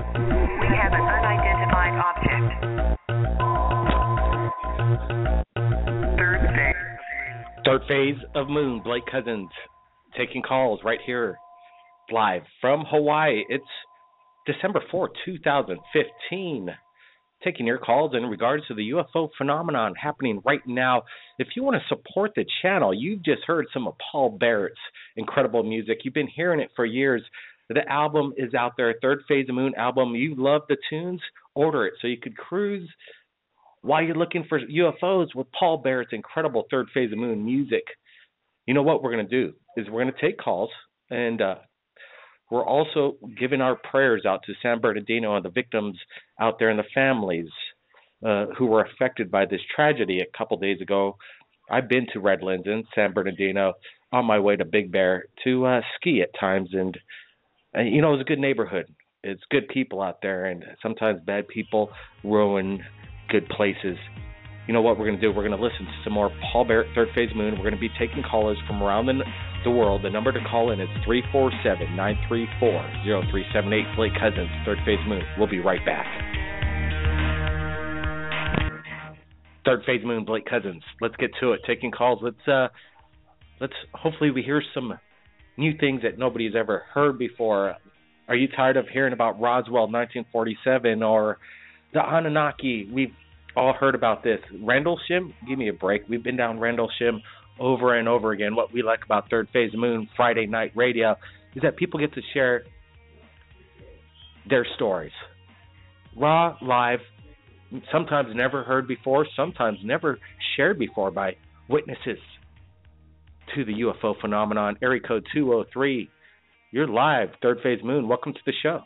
We have an unidentified object. Third phase. Third phase of Moon, Blake Cousins, taking calls right here, live from Hawaii. It's December 4th, 2015. Taking your calls in regards to the UFO phenomenon happening right now. If you want to support the channel, you've just heard some of Paul Barrett's incredible music. You've been hearing it for years. The album is out there, Third Phase of Moon album. You love the tunes? Order it so you could cruise while you're looking for UFOs with Paul Barrett's incredible Third Phase of Moon music. You know what we're going to do is we're going to take calls, and we're also giving our prayers out to San Bernardino and the victims out there and the families who were affected by this tragedy a couple days ago. I've been to Redlands in San Bernardino on my way to Big Bear to ski at times, and you know, it's a good neighborhood. It's good people out there, and sometimes bad people ruin good places. You know what we're going to do? We're going to listen to some more Paul Barrett, Third Phase Moon. We're going to be taking callers from around the world. The number to call in is 347-934-0378. Blake Cousins, Third Phase Moon. We'll be right back. Third Phase Moon, Blake Cousins. Let's get to it. Taking calls. Let's hopefully we hear some new things that nobody's ever heard before. Are you tired of hearing about Roswell 1947 or the Anunnaki? We've all heard about this. Rendlesham, give me a break. We've been down Rendlesham over and over again. What we like about Third Phase Moon Friday night radio is that people get to share their stories. Raw, live, sometimes never heard before, sometimes never shared before by witnesses to the UFO phenomenon. Area code 203. You're live, Third Phase Moon. Welcome to the show.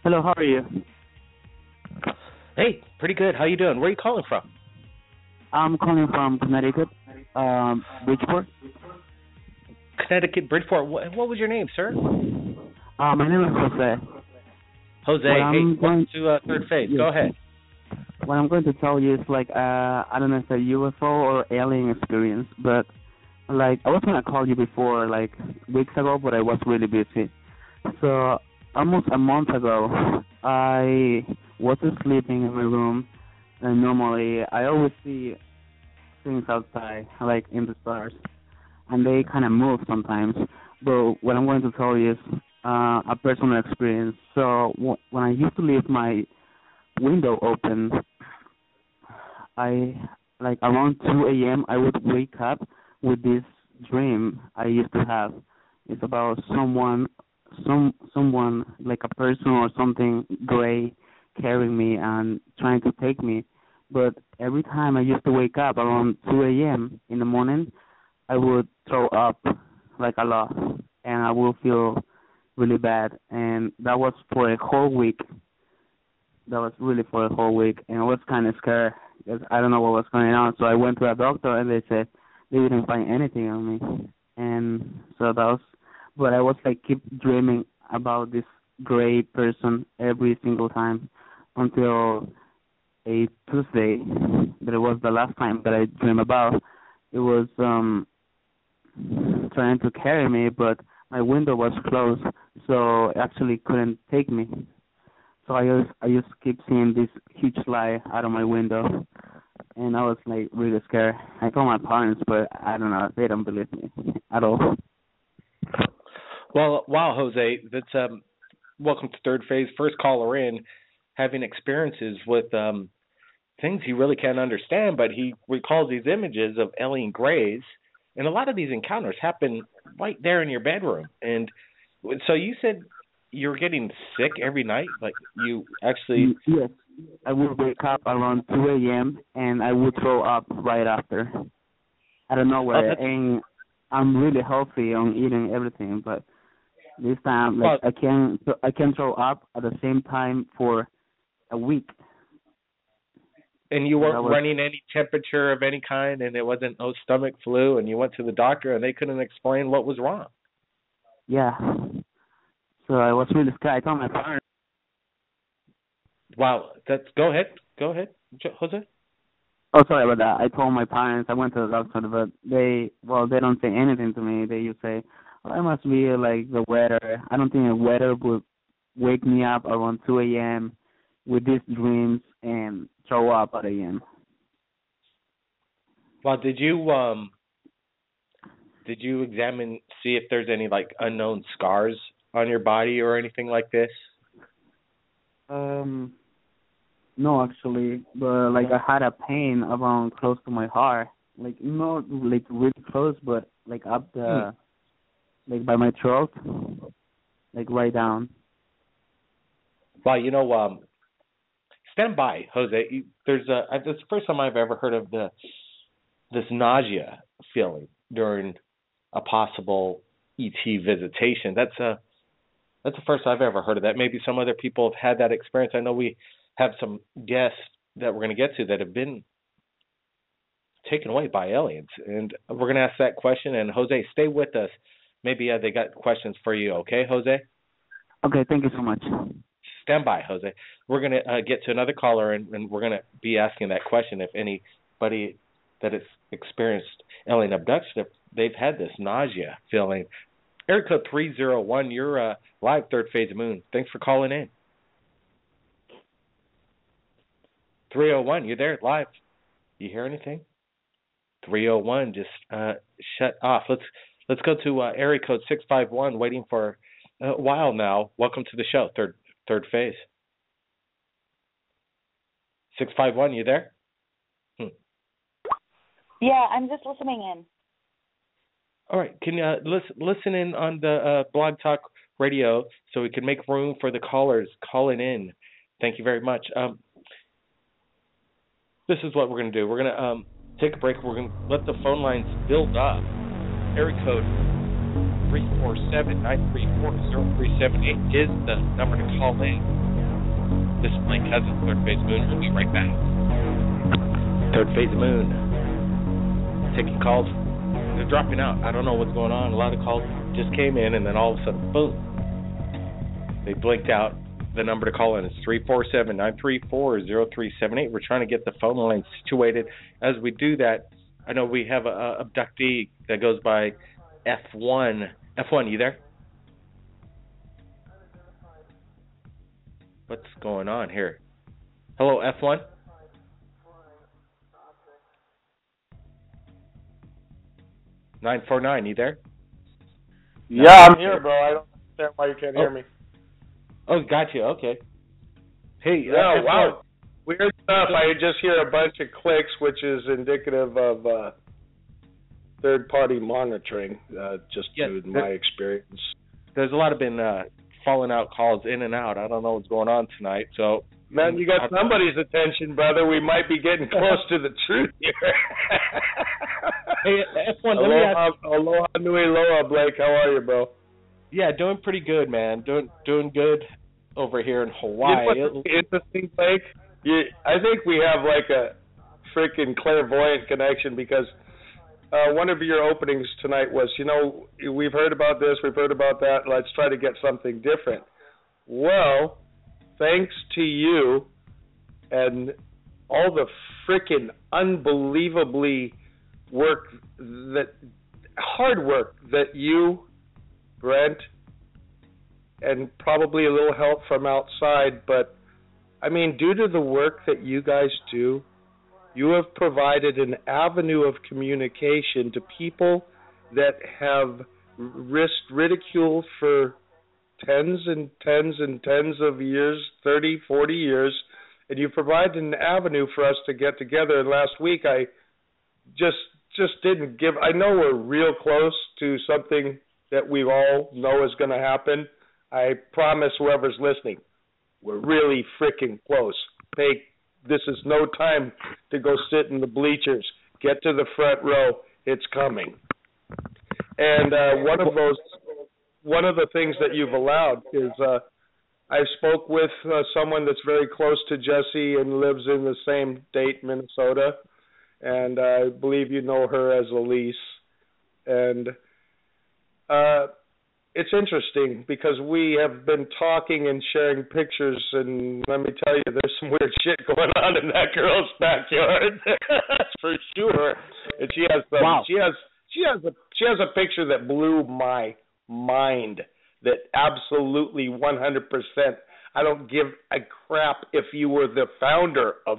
Hello, how are you? Hey, pretty good. How you doing? Where are you calling from? I'm calling from Connecticut, Bridgeport. Connecticut, Bridgeport. What was your name, sir? My name is Jose. Jose, hey, welcome to Third Phase. Yes. Go ahead. What I'm going to tell you is I don't know if it's a UFO or alien experience, but I was going to call you before, weeks ago, but I was really busy. So almost a month ago, I was sleeping in my room, and normally I always see things outside, like in the stars, and they kind of move sometimes. But what I'm going to tell you is a personal experience. So when I used to leave my window open, around 2 a.m. I would wake up with this dream I used to have. It's about someone like a person or something gray carrying me and trying to take me. But every time I used to wake up around 2 a.m. in the morning, I would throw up like a lot, and I would feel really bad. And that was for a whole week. That was really for a whole week, and I was kind of scared because I don't know what was going on. So I went to a doctor, and they said they didn't find anything on me. And so that was, but I was keep dreaming about this gray person every single time until a Tuesday. That it was the last time that I dreamed about. It was trying to carry me, but my window was closed, so it actually couldn't take me. So I just keep seeing this huge light out of my window, and I was really scared. I told my parents, but I don't know, they don't believe me at all. Well, wow, Jose, that's welcome to Third Phase. First caller in, having experiences with things he really can't understand, but he recalls these images of alien grays, and a lot of these encounters happen right there in your bedroom. And so you said you were getting sick every night? You actually... Yes. I would wake up around 2 a.m. and I would throw up right after. I don't know where. And I'm really healthy on eating everything, but this time, I can throw up at the same time for a week. And you weren't running any temperature of any kind, and it wasn't no stomach flu, and you went to the doctor, and they couldn't explain what was wrong. Yeah. So I was really scared. I told my parents. Wow. Go ahead, Jose. Oh, sorry about that. I told my parents. I went to the doctor, but they don't say anything to me. They just say, "Oh, it must be the weather." I don't think the weather would wake me up around 2 a.m. with these dreams and throw up at a.m. Well, did you examine, see if there's any like unknown scars on your body or anything like this? No, actually, but like I had a pain around close to my heart, like not like really close, but like up the like by my throat, like right down. Well, stand by, Jose. There's this is the first time I've ever heard of this nausea feeling during a possible ET visitation. That's the first I've ever heard of that. Maybe some other people have had that experience. I know we have some guests that we're going to get to that have been taken away by aliens, and we're going to ask that question. And Jose, stay with us. Maybe they got questions for you. Okay, Jose? Okay, thank you so much. Stand by, Jose. We're going to get to another caller, and we're going to be asking that question if anybody that has experienced alien abduction, if they've had this nausea feeling. Area code 301, you're live, Third Phase of Moon. Thanks for calling in. 301, you there, live? You hear anything? 301, just shut off. Let's go to area code 651, waiting for a while now. Welcome to the show, Third Phase. 651, you there? Yeah, I'm just listening in. All right, can you listen in on the Blog Talk Radio so we can make room for the callers calling in? Thank you very much. This is what we're going to do. We're going to take a break. We're going to let the phone lines build up. Area code 347-934-0378 is the number to call in. This is Blake Cousins, Third Phase of Moon. We'll be right back. Third Phase of Moon. Taking calls. They're dropping out. I don't know what's going on. A lot of calls just came in, and then all of a sudden, boom. They blinked out. The number to call in is 347-934-0378. We're trying to get the phone line situated. As we do that, I know we have a abductee that goes by F1. F1, you there? What's going on here? Hello, F1? (949), you there? Yeah, I'm here, bro. I don't understand why you can't hear me. Oh, got you. Okay. Hey. Yeah, wow. Weird stuff. I just hear a bunch of clicks, which is indicative of third-party monitoring, just due to my experience. There's a lot of been falling out calls in and out. I don't know what's going on tonight. So, man, you got somebody's attention, brother. We might be getting close to the truth here. Hey, F1, aloha nui loa, Blake. How are you, bro? Yeah, doing pretty good, man. Doing good over here in Hawaii. You know what's interesting, Blake? I think we have like a freaking clairvoyant connection because one of your openings tonight was, we've heard about this, we've heard about that, let's try to get something different. Well, thanks to you and all the freaking unbelievably hard work that you, Brent, and probably a little help from outside, but I mean, due to the work that you guys do, you have provided an avenue of communication to people that have risked ridicule for tens and tens and tens of years, 30, 40 years, and you provided an avenue for us to get together. And last week I just didn't give, I know we're real close to something that we all know is going to happen. I promise whoever's listening, we're really freaking close. This is no time to go sit in the bleachers. Get to the front row. It's coming. And one of the things that you've allowed is I spoke with someone that's very close to Jesse and lives in the same Dayton, Minnesota, and I believe you know her as Elise. And it's interesting because we have been talking and sharing pictures, and let me tell you, there's some weird shit going on in that girl's backyard. That's for sure. And she has a picture that blew my mind. that absolutely 100%, I don't give a crap if you were the founder of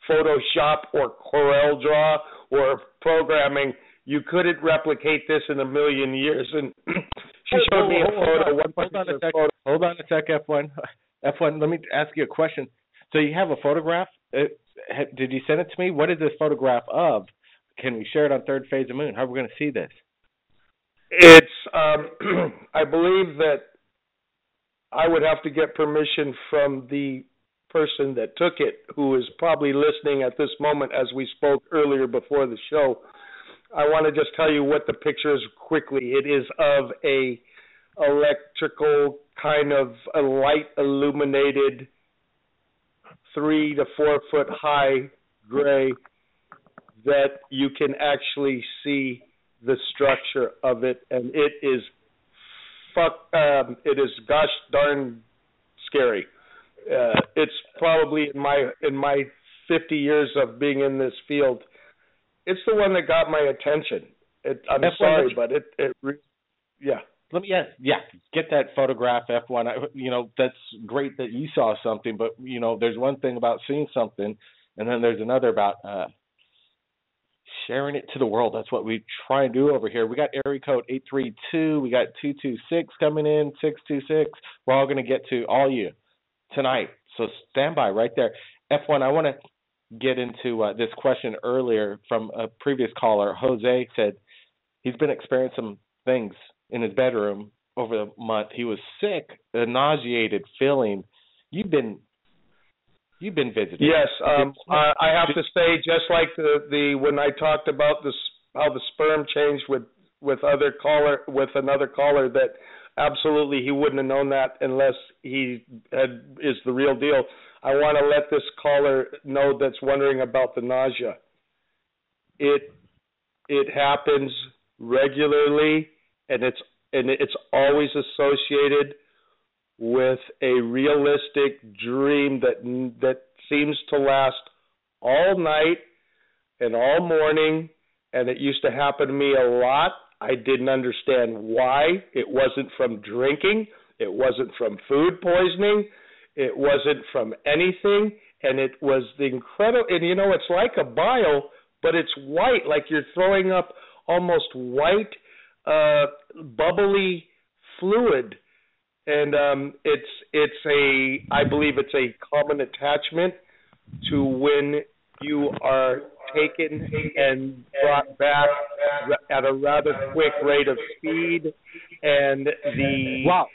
Photoshop or CorelDRAW or programming, you couldn't replicate this in a million years. And she showed me a photo. Hold on a sec, F1. F1, let me ask you a question. So you have a photograph? Did you send it to me? What is this photograph of? Can we share it on Third Phase of Moon? How are we going to see this? It's, I believe that I would have to get permission from the person that took it, who is probably listening at this moment as we spoke earlier before the show. I want to just tell you what the picture is quickly. It is of a electrical kind of a light illuminated 3 to 4 foot high gray that you can actually see the structure of it, and it is gosh darn scary. It's probably in my 50 years of being in this field, it's the one that got my attention. I'm sorry, but yeah. Let me get that photograph, F1. That's great that you saw something, but there's one thing about seeing something, and then there's another about sharing it to the world. That's what we try and do over here. We got area code 832. We got 226 coming in, 626. We're all going to get to all you tonight, so stand by right there. F1, I want to get into this question earlier from a previous caller. Jose said he's been experiencing some things in his bedroom over the month. He was sick, a nauseated feeling. You've been visited. Yes, I have to say, just like the when I talked about how the sperm changed with another caller, that absolutely he wouldn't have known that unless he is the real deal. I want to let this caller know that's wondering about the nausea. It happens regularly, and it's always associated with a realistic dream that seems to last all night and all morning, and it used to happen to me a lot. I didn't understand why. It wasn't from drinking. It wasn't from food poisoning. It wasn't from anything, and it was the incredible, and it's like a bile, but it's white, like you're throwing up almost white, bubbly fluid. And I believe it's a common attachment to when you are taken and brought back at a rather quick rate of speed. And wow.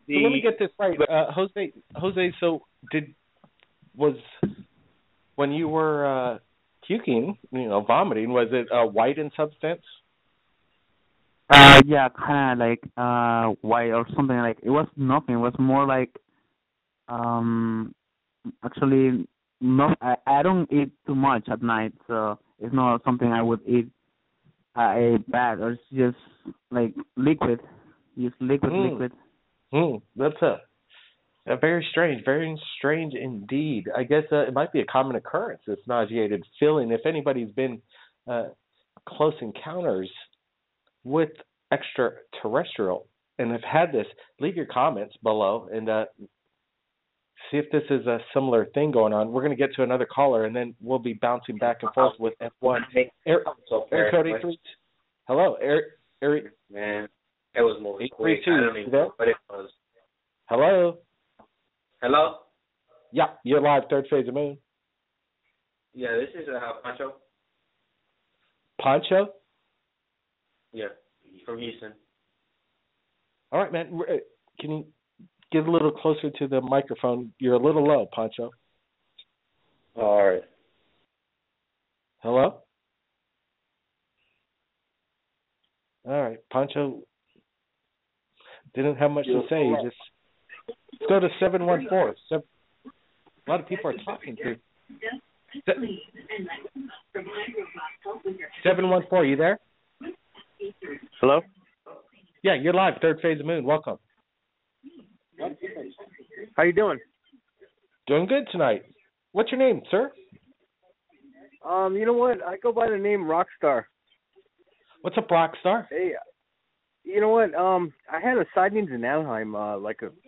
So let me get this right, Jose. So when you were puking, vomiting, was it white in substance? Yeah, kind of like white or something. Like it was nothing. It was more like actually no. I don't eat too much at night, so it's not something I would eat bad. Or it's just like liquid, liquid. That's a very strange indeed. I guess it might be a common occurrence, this nauseated feeling. If anybody's been close encounters with extraterrestrial and have had this, leave your comments below and see if this is a similar thing going on. We're going to get to another caller, and then we'll be bouncing back and forth with F1. Air code 83. Hello, Air. Man, it was more 832. I don't even know what it was. Hello. Hello. Yeah, you're live. Third Phase of Moon. Yeah, this is Pancho. Pancho? Yeah, from Houston. All right, man. Can you get a little closer to the microphone? You're a little low, Pancho. All right. Hello? All right. Pancho didn't have much to say. Just let's go to 714. A lot of people are talking to. 714, you there? Hello? Yeah, you're live. Third Phase of Moon. Welcome. How you doing? Doing good tonight. What's your name, sir? You know what? I go by the name Rockstar. What's up, Rockstar? Hey, You know what? I had a sightings in Anaheim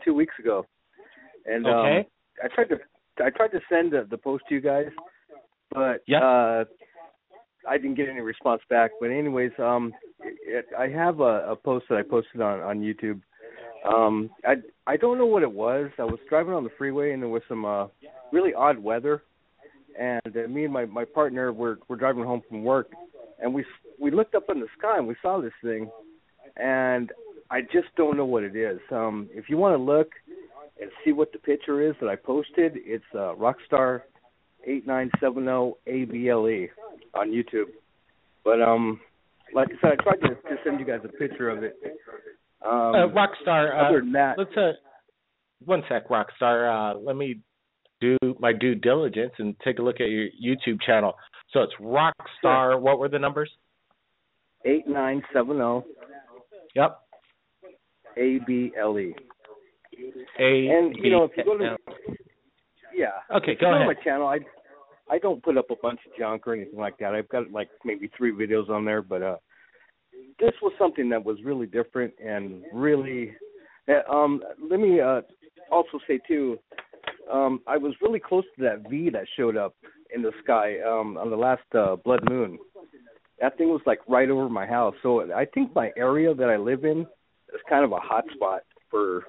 2 weeks ago, and Okay. I tried to send the post to you guys, but Yeah. I didn't get any response back. But anyways, I have a post that I posted on YouTube. I don't know what it was. I was driving on the freeway and there was some really odd weather, and me and my partner were driving home from work, and we looked up in the sky and we saw this thing, and I just don't know what it is. If you want to look and see what the picture is that I posted, it's Rockstar 8970ABLE on YouTube. But like I said, I tried to send you guys a picture of it. Rockstar. Other than that, Let's one sec, Rockstar. Let me do my due diligence and take a look at your YouTube channel. So it's Rockstar. Sure. What were the numbers? 8970 Yep. ABLE. And you know, if you go to Okay, if go you ahead. on my channel, I don't put up a bunch of junk or anything like that. I've got like maybe 3 videos on there, but this was something that was really different and really. Let me also say too, I was really close to that V that showed up in the sky on the last blood moon. That thing was like right over my house. So I think my area that I live in is kind of a hot spot for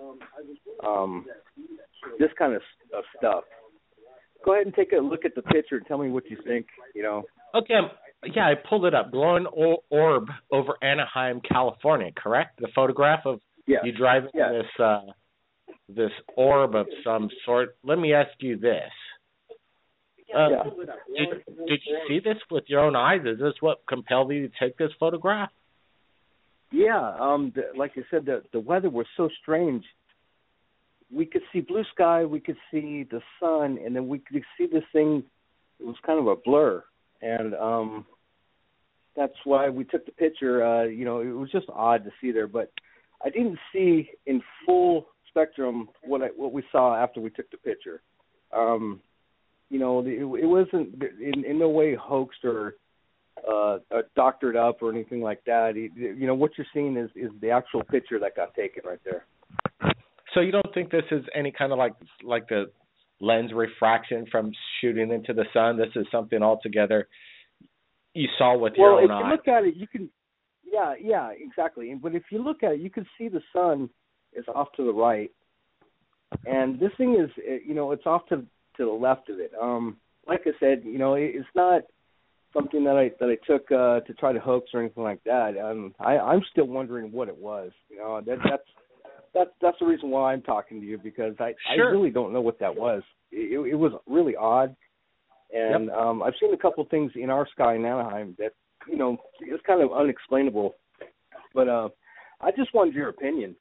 this kind of stuff. Go ahead and take a look at the picture and tell me what you think, you know. Okay. Yeah, I pulled it up. Glowing orb over Anaheim, California, correct? The photograph of you driving this orb of some sort. Let me ask you this. Did you see this with your own eyes? Is this what compelled you to take this photograph? Yeah, like I said, the weather was so strange. We could see blue sky, we could see the sun, and then we could see this thing. It was kind of a blur, and that's why we took the picture. You know, it was just odd to see there, but I didn't see in full spectrum what we saw after we took the picture. You know, it wasn't in no way hoaxed or doctored up or anything like that. You know, what you're seeing is the actual picture that got taken right there. So you don't think this is any kind of like the lens refraction from shooting into the sun? This is something altogether you saw with your own eye. Well, if you look at it, you can. Yeah, exactly. But if you look at it, you can see the sun is off to the right, and this thing is, you know, it's off to the left of it. Like I said, you know, it's not something that I took to try to hoax or anything like that. I'm still wondering what it was. You know, that's the reason why I'm talking to you, because I really don't know what that was. It was really odd, and I've seen a couple things in our sky in Anaheim that, you know, it's kind of unexplainable. But I just wanted your opinion.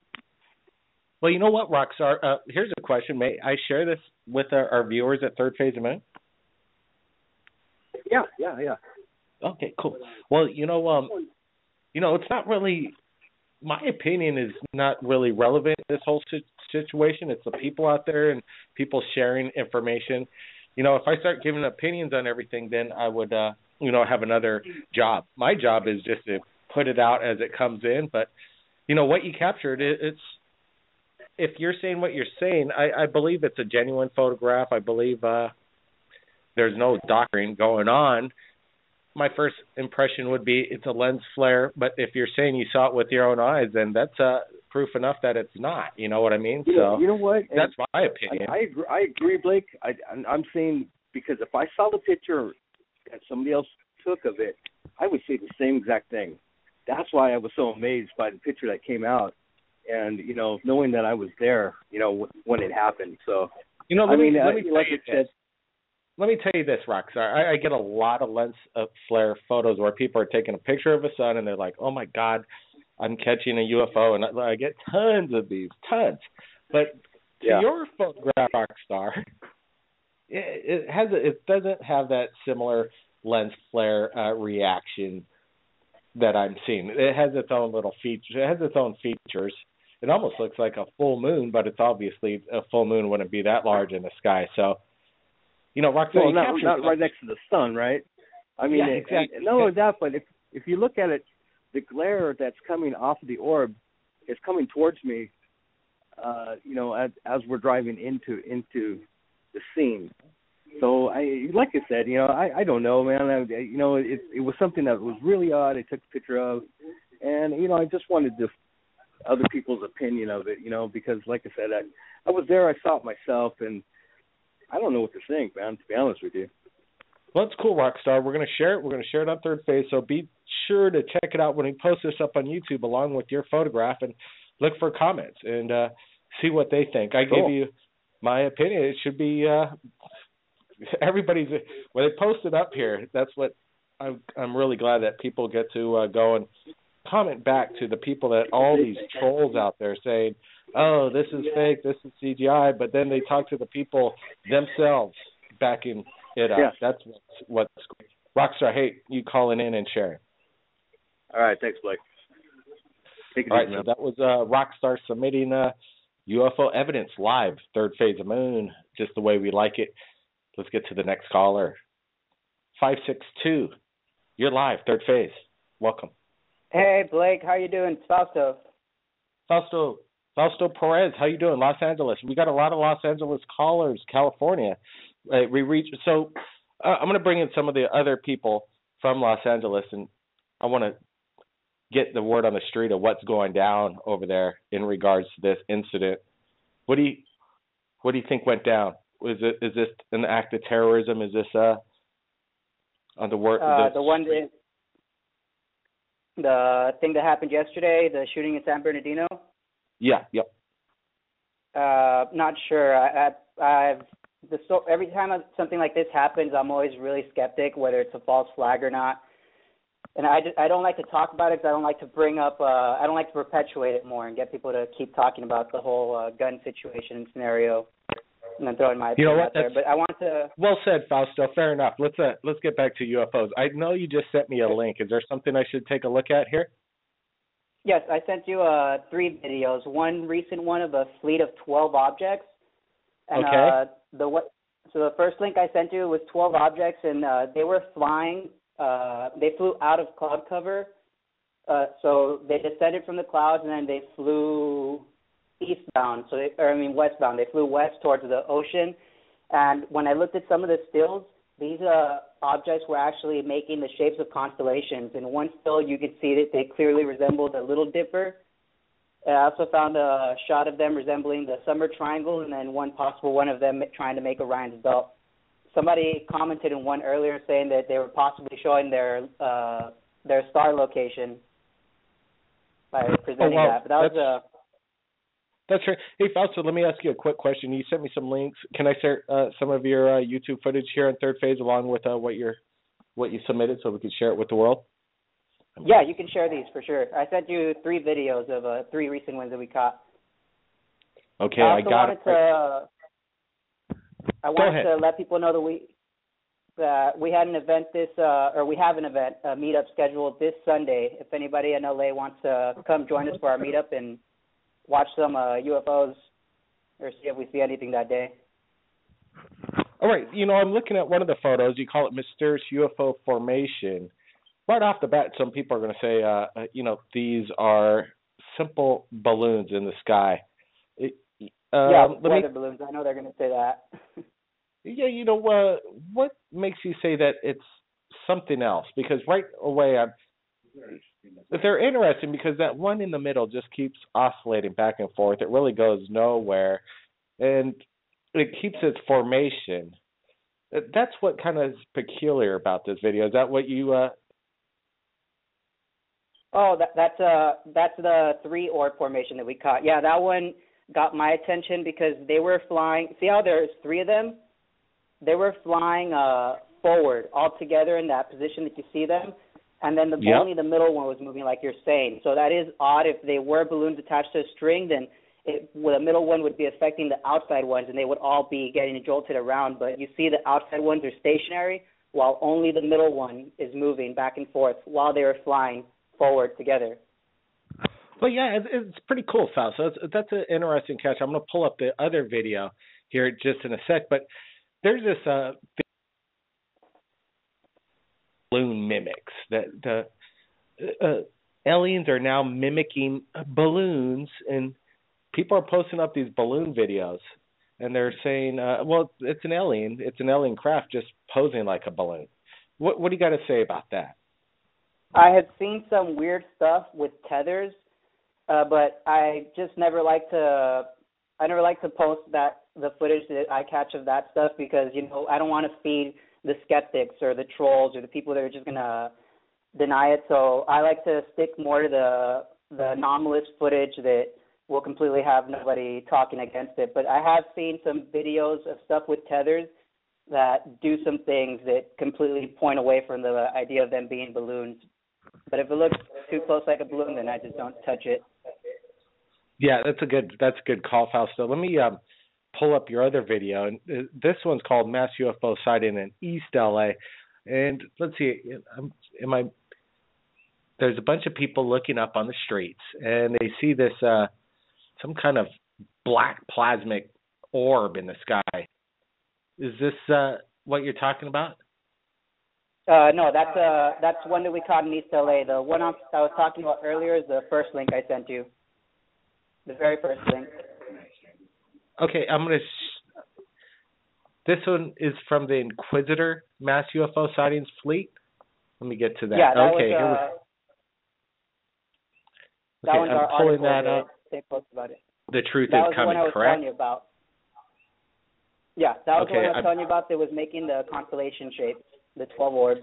Well, you know what, Rockstar? Here's a question. May I share this with our viewers at Third Phase of Moon? Yeah. Okay, cool. Well, you know, it's not really. My opinion is not really relevant in this whole situation. It's the people out there and people sharing information. You know, if I start giving opinions on everything, then I would, have another job. My job is just to put it out as it comes in. But, you know, what you captured, it's if you're saying what you're saying, I believe it's a genuine photograph. I believe there's no doctoring going on. My first impression would be it's a lens flare, but if you're saying you saw it with your own eyes, then that's proof enough that it's not. You know what I mean? You know what? That's my opinion. I agree, Blake. I'm saying, because if I saw the picture that somebody else took of it, I would say the same exact thing. That's why I was so amazed by the picture that came out, and, you know, knowing that I was there, you know, when it happened. So, you know, let me tell you this, Rockstar. I get a lot of lens flare photos where people are taking a picture of a sun and they're like, "Oh my God, I'm catching a UFO," and I get tons of these, tons. But to your photograph, Rockstar, it doesn't have that similar lens flare reaction that I'm seeing. It has its own little features. It has its own features. It almost looks like a full moon, but it's obviously a full moon wouldn't be that large in the sky. So, you know, Rockstar, not right next to the sun, right? I mean, exactly. Not only that, but if you look at it the glare that's coming off of the orb is coming towards me, as we're driving into the scene. So like I said, I don't know, man. It was something that was really odd. I took a picture of, and I just wanted other people's opinion of it, because like I said, I was there, I saw it myself, and I don't know what to think, man. To be honest with you. Well, it's cool, Rockstar. We're going to share it. We're going to share it on Third Phase, so be sure to check it out when we post this up on YouTube along with your photograph, and look for comments and see what they think. I Cool. gave you my opinion. It should be everybody's when they post it up here. That's what I'm really glad that people get to go and comment back to the people that all these trolls out there saying, "Oh, this is fake, this is CGI," but then they talk to the people themselves backing it up. Yeah. That's what's Rockstar. Hey, you calling in and sharing. All right, thanks, Blake. Take it All right, easy, so man. that was Rockstar submitting UFO evidence live, Third Phase of Moon, just the way we like it. Let's get to the next caller. 562, you're live, Third Phase. Welcome. Hey, Blake, how you doing? It's Fausto. Fausto Perez, how you doing? Los Angeles. We got a lot of Los Angeles callers, California. I'm going to bring in some of the other people from Los Angeles, and I want to get the word on the street of what's going down over there in regards to this incident. What do you think went down? Is this an act of terrorism? Is this on the work? The thing that happened yesterday, the shooting in San Bernardino? Yeah, yep. Not sure. Every time something like this happens, I'm always really skeptic whether it's a false flag or not. And I don't like to talk about it because I don't like to bring up, I don't like to perpetuate it more and get people to keep talking about the whole gun situation and scenario, and then throwing my opinion out there. But I want to. Well said, Fausto. Fair enough. Let's get back to UFOs. I know you just sent me a link. Is there something I should take a look at here? Yes, I sent you 3 videos. One recent one of a fleet of 12 objects. And, okay. So the first link I sent you was 12 objects, and they were flying. They flew out of cloud cover. So they descended from the clouds, and then they flew eastbound. Westbound. They flew west towards the ocean. And when I looked at some of the stills, these objects were actually making the shapes of constellations. In one still, you could see that they clearly resembled a Little Dipper. I also found a shot of them resembling the Summer Triangle, and then one possible one of them trying to make Orion's Belt. Somebody commented in one earlier saying that they were possibly showing their star location by presenting that. But that was That's right. Hey, Fausto, let me ask you a quick question. You sent me some links. Can I share some of your YouTube footage here on Third Phase along with what you submitted so we can share it with the world? Yeah, you can share these for sure. I sent you 3 videos of 3 recent ones that we caught. Okay, I got it. I wanted to let people know that we had an event we have an event, a meetup scheduled this Sunday. If anybody in LA wants to come join us for our meetup and watch some UFOs or see if we see anything that day. All right. I'm looking at one of the photos. You call it mysterious UFO formation. Right off the bat, some people are going to say, these are simple balloons in the sky. Weather balloons. I know they're going to say that. Yeah, what makes you say that it's something else? Because right away, they're interesting because that one in the middle just keeps oscillating back and forth. It really goes nowhere, and it keeps its formation. That's what kind of is peculiar about this video. Is that what you? Oh, that's the 3 orb formation that we caught. Yeah, that one got my attention because they were flying. See how there's 3 of them? They were flying forward all together in that position that you see them. And then only the middle one was moving like you're saying. So that is odd. If they were balloons attached to a string, then the middle one would be affecting the outside ones, and they would all be getting jolted around. But you see the outside ones are stationary, while only the middle one is moving back and forth while they were flying forward together. Well, yeah, it's pretty cool, Fal. So that's an interesting catch. I'm going to pull up the other video here just in a sec. But there's this balloon mimics that aliens are now mimicking balloons, and people are posting up these balloon videos, and they're saying, well, it's an alien. It's an alien craft just posing like a balloon. What do you got to say about that? I have seen some weird stuff with tethers, but I just never like to. I never like to post the footage that I catch of that stuff because I don't want to feed the skeptics or the trolls or the people that are just gonna deny it. So I like to stick more to the anomalous footage that will completely have nobody talking against it. But I have seen some videos of stuff with tethers that do some things that completely point away from the idea of them being balloons. But if it looks too close like a balloon, then I just don't touch it. Yeah, that's a good call, Fausto. Let me pull up your other video, and this one's called "Mass UFO Sighting in East LA." And let's see, there's a bunch of people looking up on the streets, and they see this some kind of black plasmic orb in the sky. Is this what you're talking about? No, that's one that we caught in East LA. The one I was talking about earlier is the first link I sent you. The very first link. Okay, I'm gonna. This one is from the Inquisitor Mass UFO Sightings Fleet. Let me get to that. Yeah, that okay, was, that okay, one's I'm our pulling article that up. They posted about it. The truth that is was coming, the one I was correct? telling you about. Yeah, that was okay, the one I was telling you about that was making the constellation shape, the 12 orbs.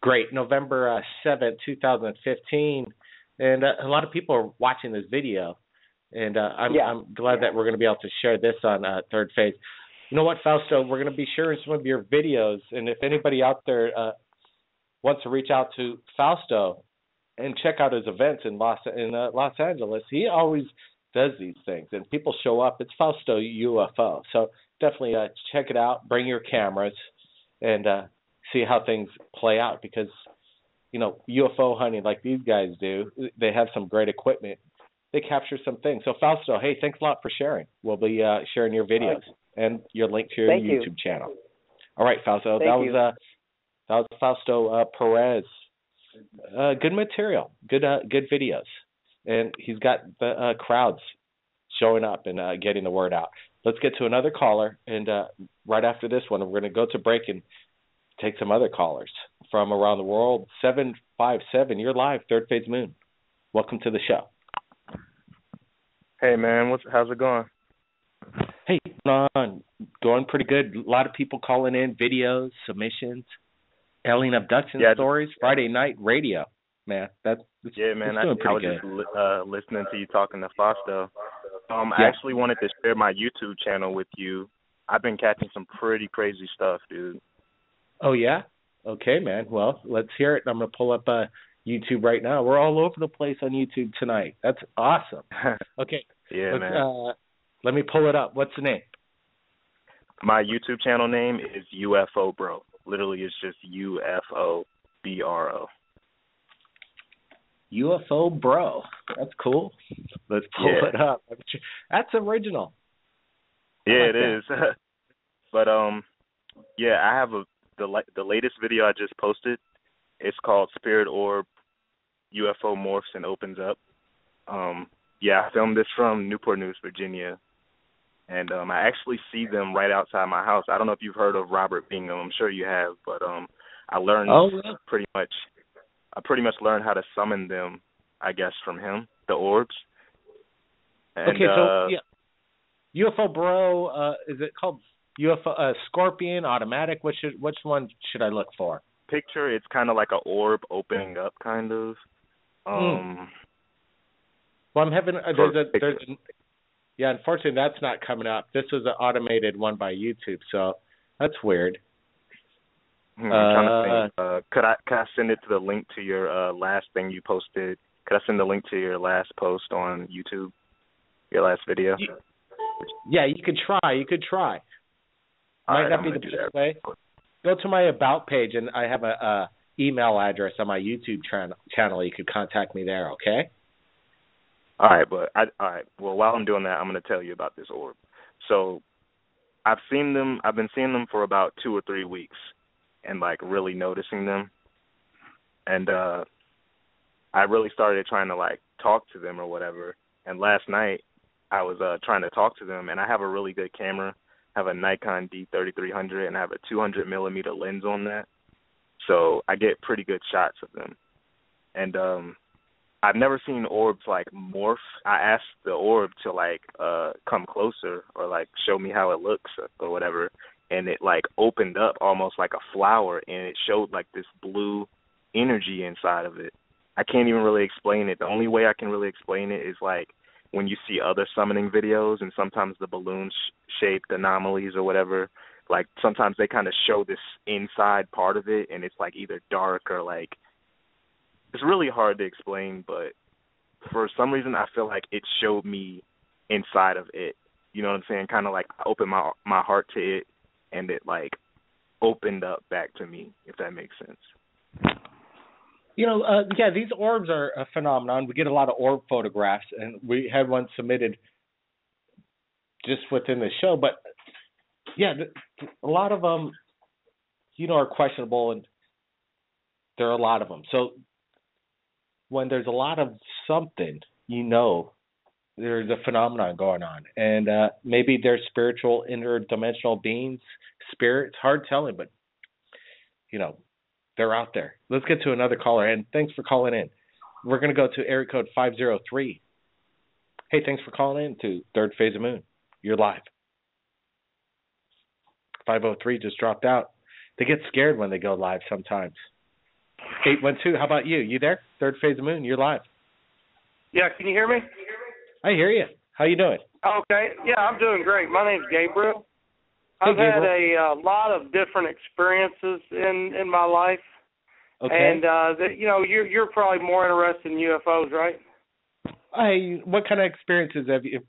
Great. November 7th, 2015. And a lot of people are watching this video. And I'm glad that we're going to be able to share this on Third Phase. You know what, Fausto? We're going to be sharing some of your videos. And if anybody out there wants to reach out to Fausto and check out his events in Los Angeles, he always does these things. And people show up. It's Fausto UFO. So definitely check it out. Bring your cameras and see how things play out because, UFO hunting like these guys do, they have some great equipment. They capture some things. So, Fausto, hey, thanks a lot for sharing. We'll be sharing your videos and your link to your YouTube channel. All right, Fausto. That was Fausto Perez. Good material, good videos. And he's got the crowds showing up and getting the word out. Let's get to another caller. And right after this one, we're going to go to break and take some other callers from around the world. 757, you're live, Third Phase Moon. Welcome to the show. Hey, man, how's it going? Hey, going pretty good. A lot of people calling in, videos, submissions, alien abduction stories, Friday night radio. Man, man, I was good. Just listening to you talking to Fausto. I actually wanted to share my YouTube channel with you. I've been catching some pretty crazy stuff, dude. Oh, yeah? Okay, man. Well, let's hear it. I'm going to pull up YouTube right now. We're all over the place on YouTube tonight. That's awesome. Okay. Man. Let me pull it up. What's the name? My YouTube channel name is UFO Bro. Literally, it's just UFO BRO. UFO Bro. That's cool. Let's pull it up. That's original. Yeah, it is. But I have the latest video I just posted. It's called Spirit Orb UFO Morphs and Opens Up. I filmed this from Newport News, Virginia. And I actually see them right outside my house. I don't know if you've heard of Robert Bingham. I'm sure you have, but I learned pretty much learned how to summon them, I guess, from him, the orbs. And, UFO Bro, is it called UFO Scorpion, Automatic? Which one should I look for? Picture, it's kind of like an orb opening up, kind of. Well, I'm having unfortunately that's not coming up. This was an automated one by YouTube, so that's weird. I'm trying to think. Could I send it to the link to your last thing you posted? Could I send the link to your last post on YouTube? Your last video? Yeah, you could try. Might not be the best way. Go to my About page, and I have a email address on my YouTube channel. You could contact me there, okay? All right, well, while I'm doing that, I'm going to tell you about this orb. So I've been seeing them for about 2 or 3 weeks and, really noticing them. And I really started trying to like talk to them or whatever. And last night I was trying to talk to them, and I have a really good camera. I have a Nikon D3300, and I have a 200 millimeter lens on that, so I get pretty good shots of them. And I've never seen orbs like morph. I asked the orb to like come closer or like show me how it looks or whatever, and it like opened up almost like a flower, and it showed like this blue energy inside of it. I can't even really explain it. The only way I can really explain it is like when you see other summoning videos, and sometimes the balloon shaped anomalies or whatever, like sometimes they kind of show this inside part of it, and it's like either dark or like, it's really hard to explain, but for some reason I feel like it showed me inside of it. You know what I'm saying? Kind of like I opened my heart to it, and it like opened up back to me, if that makes sense. You know, yeah, these orbs are a phenomenon. We get a lot of orb photographs, and we had one submitted just within the show. But, yeah, a lot of them, you know, are questionable, and there are a lot of them. So when there's a lot of something, you know, there's a phenomenon going on. And maybe they're spiritual, interdimensional beings, spirits, hard telling, but, you know, they're out there. Let's get to another caller, and thanks for calling in. We're going to go to area code 503. Hey, thanks for calling in to Third Phase of Moon. You're live. 503 just dropped out. They get scared when they go live sometimes. 812, how about you? You there? Third Phase of Moon, you're live. Yeah, can you hear me? I hear you. How you doing? Okay. Yeah, I'm doing great. My name's Gabriel. Hey, I've had Gabriel. a lot of different experiences in my life. Okay. And you know, you're probably more interested in UFOs, right? Hey, what kind of experiences have you?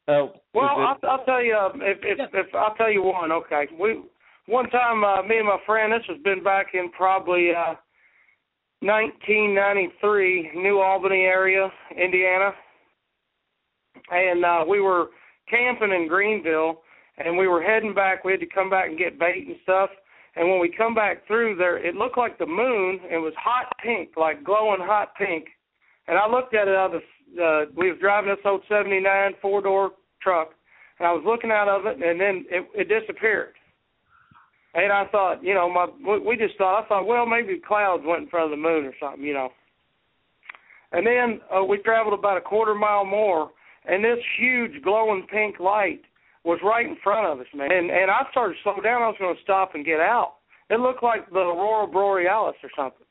Well, I'll tell you if I'll tell you one. Okay, one time me and my friend, this has been back in probably 1993, New Albany area, Indiana, and we were camping in Greenville, and we were heading back. We had to come back and get bait and stuff. And when we come back through there, it looked like the moon. It was hot pink, like glowing hot pink. And I looked at it out of we was driving this old 79 four-door truck, and I was looking out of it, and then it disappeared. And I thought, you know, I thought, well, maybe clouds went in front of the moon or something, you know. And then we traveled about a quarter mile more, and this huge glowing pink light was right in front of us, man. And I started to slow down. I was going to stop and get out. It looked like the Aurora Borealis or something.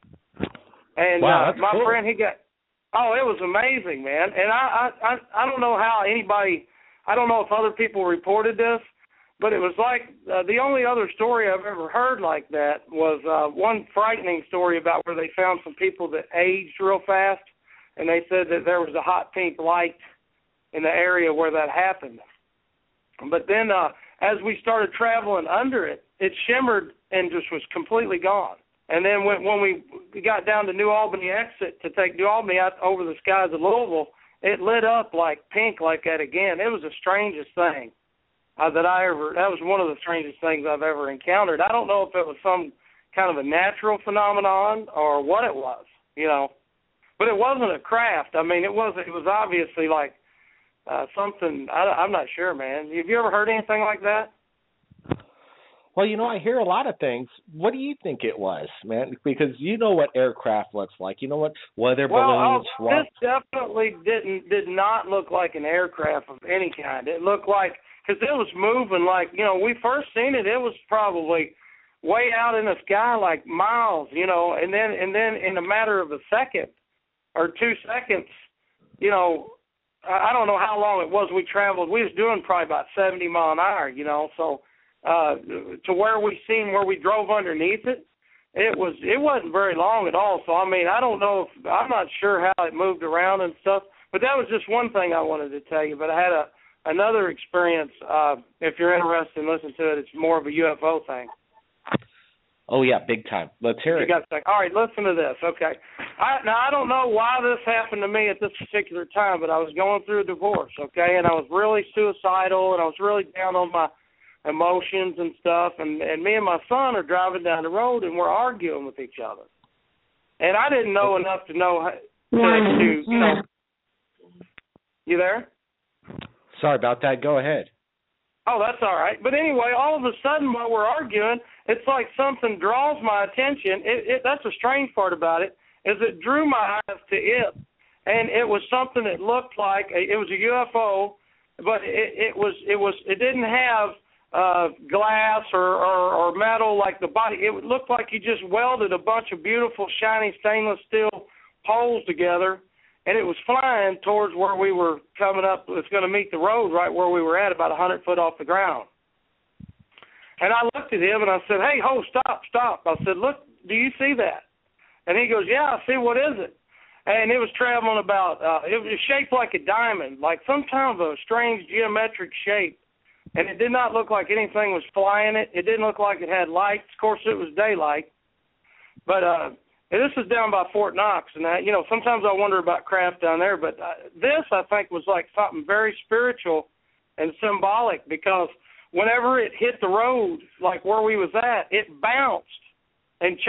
And wow, that's my cool. friend, it was amazing, man. And I don't know how I don't know if other people reported this, but it was like the only other story I've ever heard like that was one frightening story about where they found some people that aged real fast, and they said that there was a hot pink light in the area where that happened. But then as we started traveling under it, it shimmered and just was completely gone. And then when we got down to New Albany exit to take New Albany out over the skies of Louisville, it lit up like pink like that again. It was the strangest thing that was one of the strangest things I've ever encountered. I don't know if it was some kind of a natural phenomenon or what it was, you know. But it wasn't a craft. I mean, it was obviously like something, I'm not sure, man. Have you ever heard anything like that? Well, you know, I hear a lot of things. What do you think it was, man? Because you know what aircraft looks like. You know what weather balloons. This definitely did not look like an aircraft of any kind. It looked like, because it was moving like, you know, we first seen it, it was probably way out in the sky like miles, you know, and then in a matter of a second or 2 seconds, you know, I don't know how long it was we traveled. We was doing probably about 70 mile an hour, you know, so to where we drove underneath it, it wasn't very long at all. So I mean, I'm not sure how it moved around and stuff, but that was just one thing I wanted to tell you. But I had another experience. If you're interested in listening to it, it's more of a UFO thing. Oh yeah, big time. Let's hear it. All right, listen to this. Okay, I don't know why this happened to me at this particular time, but I was going through a divorce. Okay, and I was really suicidal, and I was really down on my emotions and stuff, and me and my son are driving down the road, and we're arguing with each other. and I didn't know enough to know to you know. You there? Sorry about that. Go ahead. Oh, that's all right. But anyway, all of a sudden while we're arguing, it's like something draws my attention. That's the strange part about it, is it drew my eyes to it. And it was something that looked like it was a UFO, but it didn't have glass or metal like the body. It looked like you just welded a bunch of beautiful shiny stainless steel poles together, and it was flying towards where we were coming up. It was going to meet the road right where we were at, about 100 foot off the ground. And I looked at him and I said, "Hey, stop." I said, "Look, do you see that?" And he goes, "Yeah, I see. What is it?" And it was traveling about, it was shaped like a diamond, like some kind of a strange geometric shape. And it did not look like anything was flying it. It didn't look like it had lights. Of course, it was daylight. But this is down by Fort Knox. And, sometimes I wonder about craft down there. But this, I think, was like something very spiritual and symbolic, because whenever it hit the road, like where we was at, it bounced and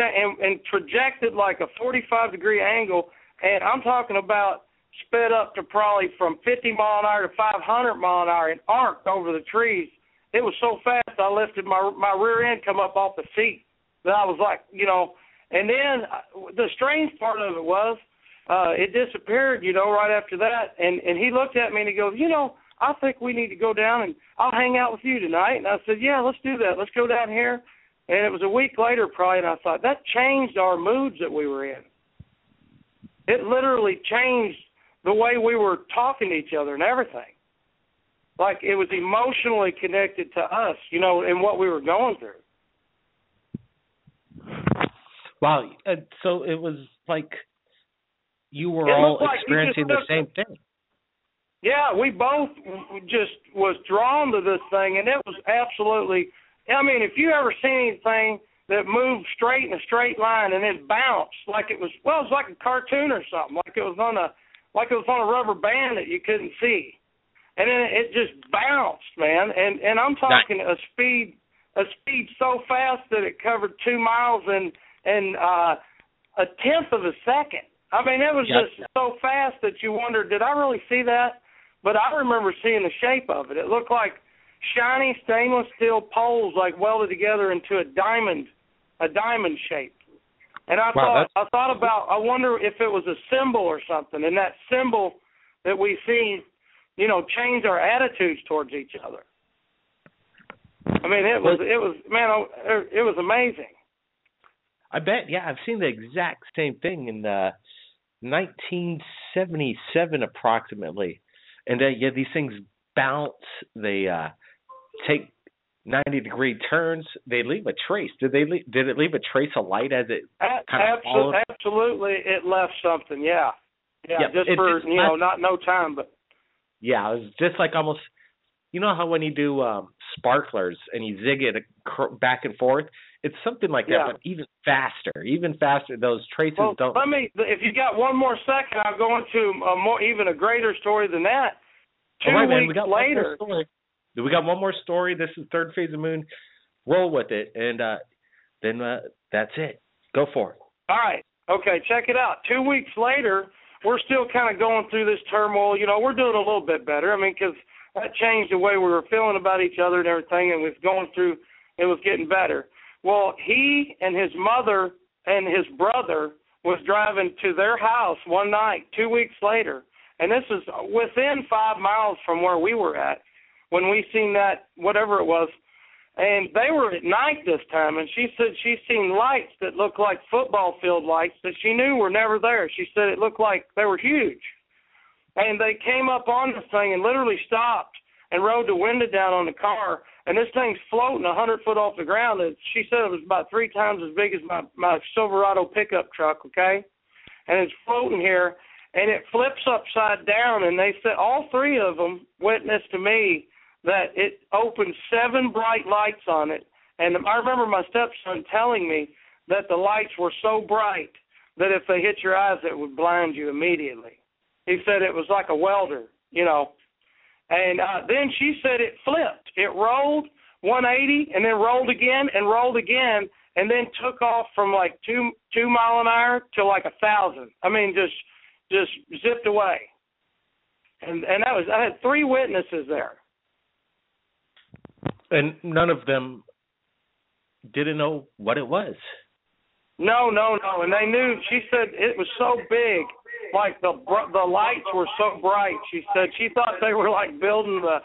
trajected like a 45-degree angle. And I'm talking about sped up to probably from 50 mile an hour to 500 mile an hour and arced over the trees. It was so fast I lifted my rear end come up off the seat. That I was like, and then the strange part of it was it disappeared, right after that. And he looked at me and he goes, I think we need to go down and I'll hang out with you tonight. And I said, yeah, let's do that. Let's go down here. And it was a week later probably, and I thought that changed our moods that we were in. It literally changed the way we were talking to each other and everything. Like it was emotionally connected to us, and what we were going through. Wow. So it was like you were all experiencing the same thing. Yeah, we both just was drawn to this thing, and it was absolutely, if you ever seen anything that moved straight in a straight line and then bounced like it was like a cartoon or something, like it was on a rubber band that you couldn't see, and then it just bounced, man. And I'm talking a speed so fast that it covered 2 miles in a tenth of a second. It was just so fast that you wondered, did I really see that? But I remember seeing the shape of it. It looked like shiny stainless steel poles like welded together into a diamond shape. And I wonder if it was a symbol or something, and that symbol that we see, changed our attitudes towards each other. It was amazing. I bet, yeah, I've seen the exact same thing in 1977 approximately. And these things bounce, they take 90-degree turns, they leave a trace. Did it leave a trace of light as it kind of followed? Absolutely, it left something. Yeah, just for not no time, but yeah, it was just like almost. You know how when you do sparklers and you zig it back and forth, it's something like that, but even faster. Those traces don't. If you got one more second, I'll go into even a greater story than that. 2 weeks later. We got one more story. This is Third Phase of Moon. Roll with it, and then that's it. Go for it. All right. Okay, check it out. 2 weeks later, we're still kind of going through this turmoil. We're doing a little bit better. because that changed the way we were feeling about each other and everything, and it was getting better. Well, he and his mother and his brother was driving to their house one night 2 weeks later, and this is within 5 miles from where we were at when we seen that, whatever it was, and they were at night this time, and she said she seen lights that looked like football field lights that she knew were never there. She said it looked like they were huge. And they came up on this thing and literally stopped and rolled the window down on the car. And this thing's floating 100 foot off the ground. And she said it was about 3 times as big as my Silverado pickup truck, okay? And it's floating here, and it flips upside down. And they said all 3 of them witnessed to me that it opened 7 bright lights on it. And I remember my stepson telling me that the lights were so bright that if they hit your eyes, it would blind you immediately. He said it was like a welder, And then she said it flipped. It rolled, 180 and then rolled again, and then took off from like 2 mile an hour to like 1,000. I mean, just zipped away. And I had 3 witnesses there. And none of them didn't know what it was. No. And they knew. She said it was so big, like the lights were so bright. She said she thought they were like building a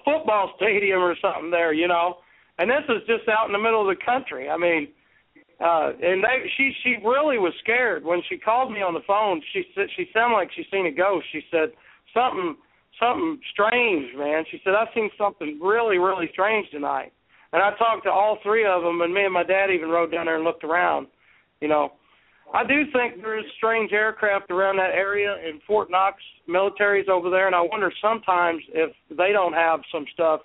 football stadium or something there, And this is just out in the middle of the country. I mean, and she really was scared when she called me on the phone. She said she sounded like she seen a ghost. She said something strange, man. She said I've seen something really, really strange tonight. And I talked to all 3 of them, and me and my dad even rode down there and looked around. I do think there's strange aircraft around that area in Fort Knox. Military's over there, and I wonder sometimes if they don't have some stuff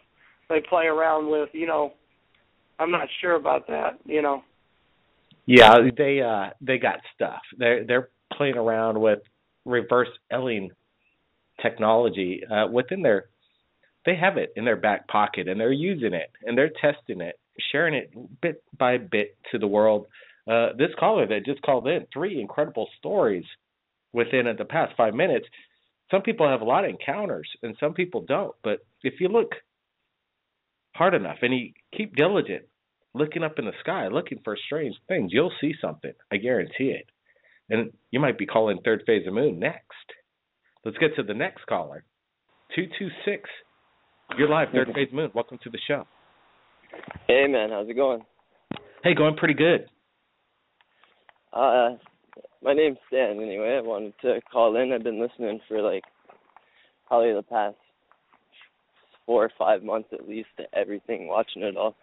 they play around with. I'm not sure about that. Yeah, they got stuff. They're playing around with reverse Elling technology within their. They have it in their back pocket, and they're using it, and they're testing it, sharing it bit by bit to the world. This caller that just called in, 3 incredible stories within the past 5 minutes. Some people have a lot of encounters, and some people don't. But if you look hard enough and you keep diligent, looking up in the sky, looking for strange things, you'll see something. I guarantee it. And you might be calling Third Phase of Moon next. Let's get to the next caller. 226. You're live, Third Phase of Moon. Welcome to the show. Hey, man. How's it going? Hey, going pretty good. My name's Stan, anyway. I wanted to call in. I've been listening for, probably the past 4 or 5 months at least to everything, watching it all.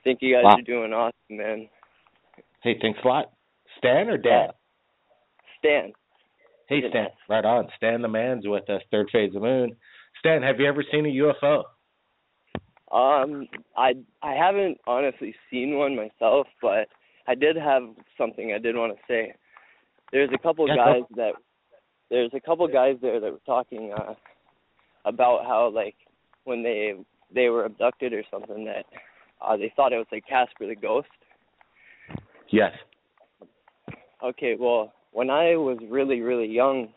Think you guys are doing awesome, man. Hey, thanks a lot. Stan or Dan? Stan. Hey, Stan. Right on. Stan the man's with us, Third Phase of Moon. Stan, have you ever seen a UFO? I haven't honestly seen one myself, but I did have something I did want to say. There's a couple guys there that were talking about how when they were abducted or something that they thought it was like Casper the Ghost. Yes. Okay, well, when I was really, really young,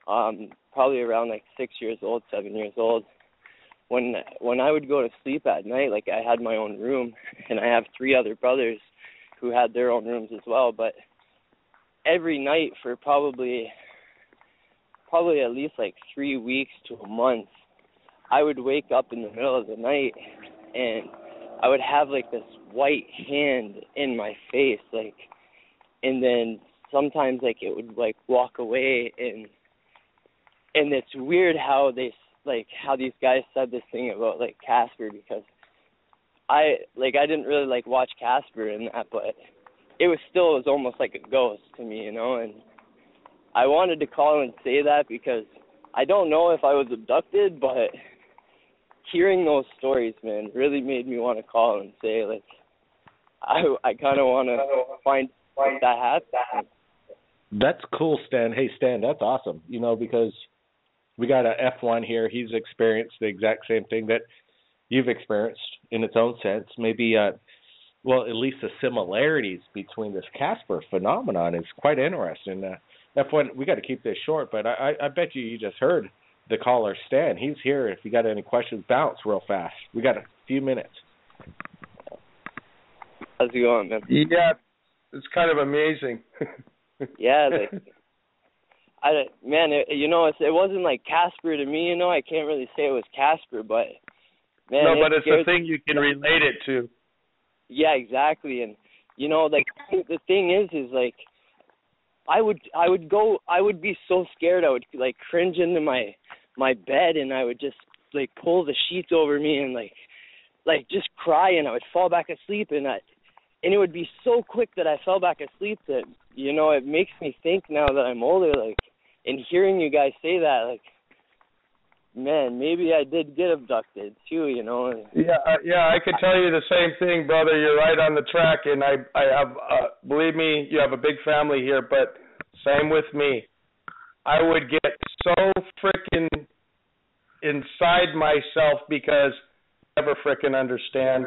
probably around 6 years old, 7 years old, when I would go to sleep at night, I had my own room, and I have 3 other brothers who had their own rooms as well, but every night for probably at least 3 weeks to a month, I would wake up in the middle of the night and I would have this white hand in my face, and then sometimes it would walk away, and it's weird how they how these guys said this thing about Casper, because I didn't really watch Casper in that, but it was almost like a ghost to me, and I wanted to call and say that because I don't know if I was abducted, but hearing those stories, man, really made me want to call and say, I kind of want to find if that happened. That's cool, Stan. Hey, Stan, that's awesome, because we got a F1 here. He's experienced the exact same thing that you've experienced in its own sense. Maybe, at least the similarities between this Casper phenomenon is quite interesting. F1, we got to keep this short, but I bet you just heard the caller, Stan. He's here. If you got any questions, bounce real fast. We got a few minutes. How's it going, man? Yeah, it's kind of amazing. Yeah, it wasn't like Casper to me, I can't really say it was Casper, but man, no, but it's a thing you can relate it to. Yeah, exactly. And the thing is I would be so scared I would cringe into my bed, and I would just pull the sheets over me and just cry, and I would fall back asleep, and it would be so quick that I fell back asleep that it makes me think now that I'm older, and hearing you guys say that, man, maybe I did get abducted too, Yeah, I could tell you the same thing, brother. You're right on the track, and I have, believe me, you have a big family here, but same with me. I would get so freaking inside myself because never frickin' understand.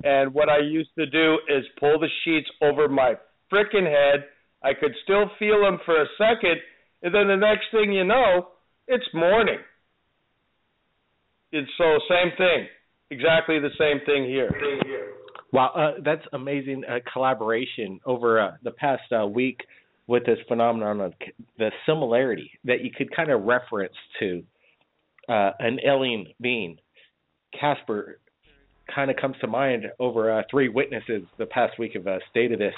And what I used to do is pull the sheets over my frickin' head. I could still feel them for a second, and then the next thing you know, it's morning. It's so same thing, exactly the same thing here. Wow, that's amazing collaboration over the past week with this phenomenon of the similarity that you could kind of reference to an alien being. Casper kind of comes to mind over 3 witnesses the past week have stated this.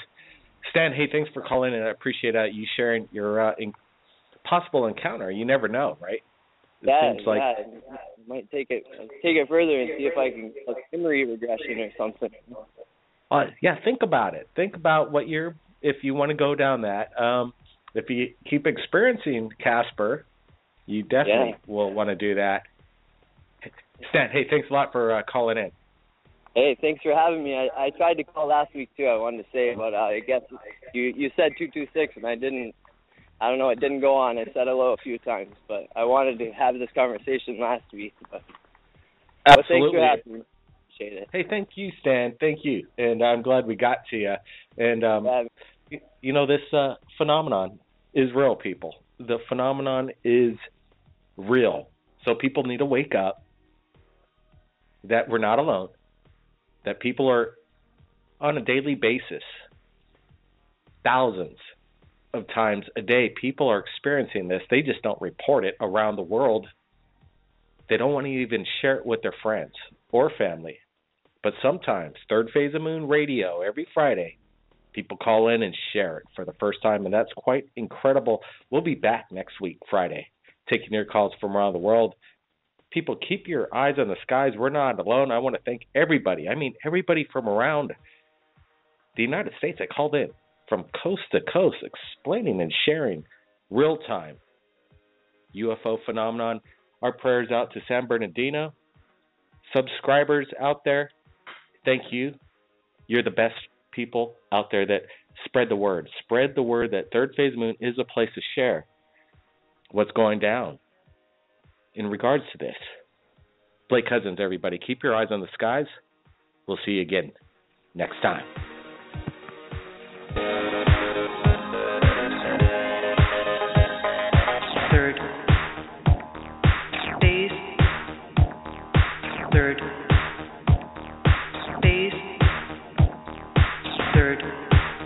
Stan, hey, thanks for calling, and I appreciate you sharing your possible encounter. You never know, right? It seems like might take it further and see if I can a memory regression or something. Yeah, think about it. Think about what if you want to go down that. If you keep experiencing Casper, you definitely will want to do that. Stan, hey, thanks a lot for calling in. Hey, thanks for having me. I tried to call last week too. I wanted to say, but I guess you said 226, and I didn't. I don't know. It didn't go on. I said hello a few times, but I wanted to have this conversation last week. But Absolutely. But thanks for having me. Appreciate it. Hey, thank you, Stan. Thank you, and I'm glad we got to you. And this phenomenon is real, people. The phenomenon is real. So people need to wake up. That we're not alone. That people are on a daily basis, thousands of times a day, people are experiencing this. They just don't report it around the world. They don't want to even share it with their friends or family. But sometimes, Third Phase of Moon Radio, every Friday, people call in and share it for the first time, and that's quite incredible. We'll be back next week, Friday, taking your calls from around the world. People, keep your eyes on the skies. We're not alone. I want to thank everybody. I mean, everybody from around the United States that called in from coast to coast, explaining and sharing real-time UFO phenomenon. Our prayers out to San Bernardino. Subscribers out there, thank you. You're the best people out there that spread the word. Spread the word that Third Phase Moon is a place to share what's going down in regards to this. Blake Cousins, everybody. Keep your eyes on the skies. We'll see you again next time. Third.